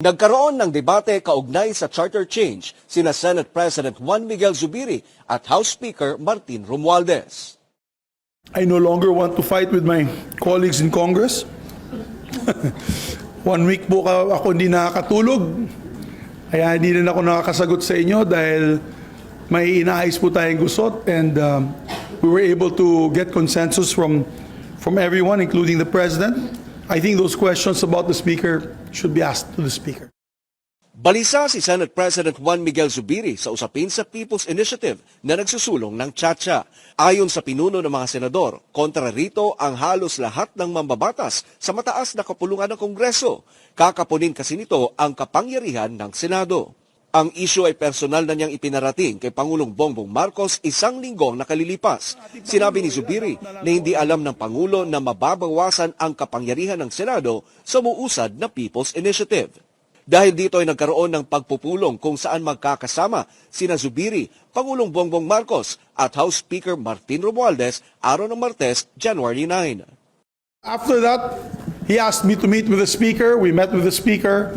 Nagkaroon ng debate kaugnay sa charter change sina Senate President Juan Miguel Zubiri at House Speaker Martin Romualdez. I no longer want to fight with my colleagues in Congress. 1 week po ako hindi nakakatulog. Kaya hindi rin ako nakakasagot sa inyo dahil may inaayos po tayong gusot and we were able to get consensus from everyone, including the President. I think those questions about the Speaker should be asked to the Speaker. Balisa si Senate President Juan Miguel Zubiri sa usapin sa People's Initiative na nagsusulong ng Chacha. Ayon sa pinuno ng mga senador, kontra rito ang halos lahat ng mambabatas sa mataas na kapulungan ng Kongreso. Kakapunin kasi nito ang kapangyarihan ng Senado. Ang isyu ay personal na niyang ipinarating kay Pangulong Bongbong Marcos 1 linggong nakalilipas. Sinabi ni Zubiri na hindi alam ng Pangulo na mababawasan ang kapangyarihan ng Senado sa muusad na People's Initiative. Dahil dito ay nagkaroon ng pagpupulong kung saan magkakasama sina Zubiri, Pangulong Bongbong Marcos at House Speaker Martin Romualdez araw ng Martes, January 9. After that, he asked me to meet with the Speaker. We met with the Speaker.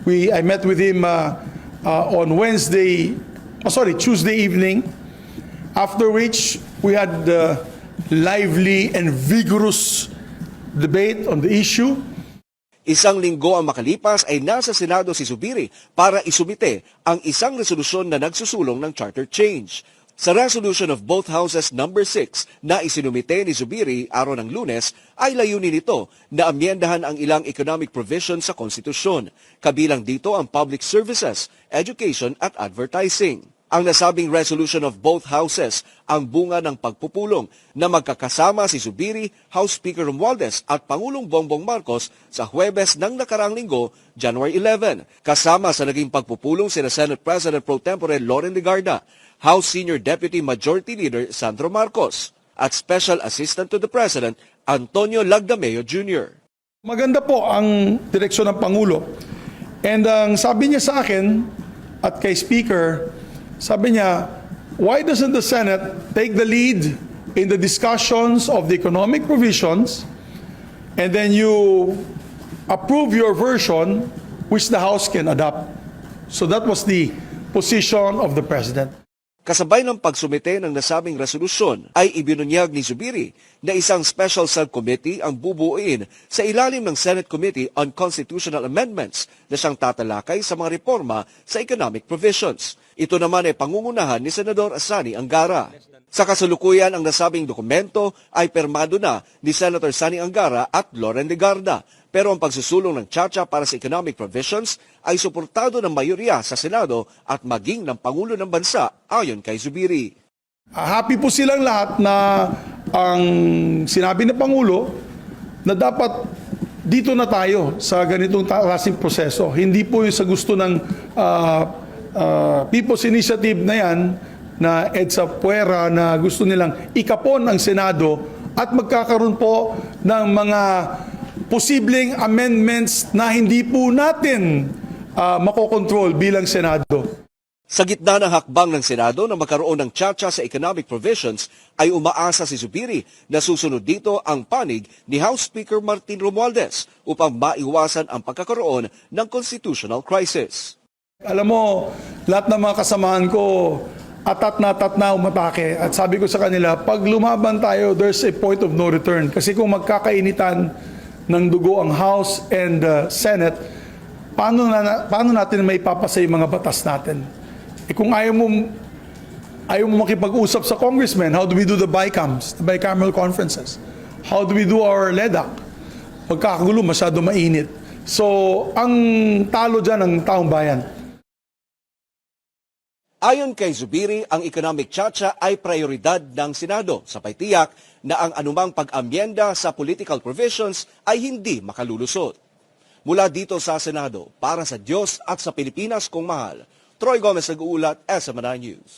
I met with him on Tuesday evening, after which we had lively and vigorous debate on the issue. 1 linggo ang makalipas ay nasa Senado si Zubiri para isumite ang isang resolusyon na nagsusulong ng charter change. Sa resolution of both houses number 6 na isinumite ni Zubiri araw ng Lunes ay layunin nito na amyendahan ang ilang economic provisions sa konstitusyon. Kabilang dito ang public services, education at advertising. Ang nasabing resolution of both houses ang bunga ng pagpupulong na magkakasama si Zubiri, House Speaker Romualdez at Pangulong Bongbong Marcos sa Huwebes ng nakarang linggo, January 11. Kasama sa naging pagpupulong sina Senate President Pro Tempore Loren Legarda, House Senior Deputy Majority Leader Sandro Marcos at Special Assistant to the President Antonio Lagdameo Jr. Maganda po ang direksyon ng Pangulo. And ang sabi niya sa akin at kay Speaker, sabi niya, why doesn't the Senate take the lead in the discussions of the economic provisions and then you approve your version which the House can adopt? So that was the position of the President. Kasabay ng pagsumite ng nasabing resolusyon ay ibinunyag ni Zubiri na isang special subcommittee ang bubuuin sa ilalim ng Senate Committee on Constitutional Amendments na siyang tatalakay sa mga reforma sa economic provisions. Ito naman ay pangungunahan ni Senador Sani Angara. Sa kasalukuyan, ang nasabing dokumento ay permado na ni Senator Sani Angara at Loren Legarda. Pero ang pagsusulong ng Chacha para sa economic provisions ay suportado ng mayoriya sa Senado at maging ng Pangulo ng Bansa ayon kay Zubiri. Happy po silang lahat na ang sinabi ng Pangulo na dapat dito na tayo sa ganitong klaseng proseso. Hindi po yung sa gusto ng People's Initiative na yan, na EDSA Puera, na gusto nilang ikapon ang Senado at magkakaroon po ng mga posibleng amendments na hindi po natin makokontrol bilang Senado. Sa gitna ng hakbang ng Senado na magkaroon ng Chacha sa economic provisions, ay umaasa si Zubiri na susunod dito ang panig ni House Speaker Martin Romualdez upang maiwasan ang pagkakaroon ng constitutional crisis. Alam mo, lahat ng mga kasamahan ko, atat na umatake. At sabi ko sa kanila, pag lumaban tayo, there's a point of no return. Kasi kung magkakainitan ng dugo ang House and Senate, paano natin may papasa yung mga batas natin? Kung ayaw mo makipag-usap sa congressmen, how do we do the BICAMs, the bicameral conferences? How do we do our LEDAC? Magkakagulo, masyado mainit. So, ang talo dyan ang taong bayan. Ayon kay Zubiri, ang economic Chacha ay prioridad ng Senado sa paitiyak na ang anumang pag-amyenda sa political provisions ay hindi makalulusot. Mula dito sa Senado, para sa Diyos at sa Pilipinas kong mahal, Troy Gomez nag-uulat, SMNI News.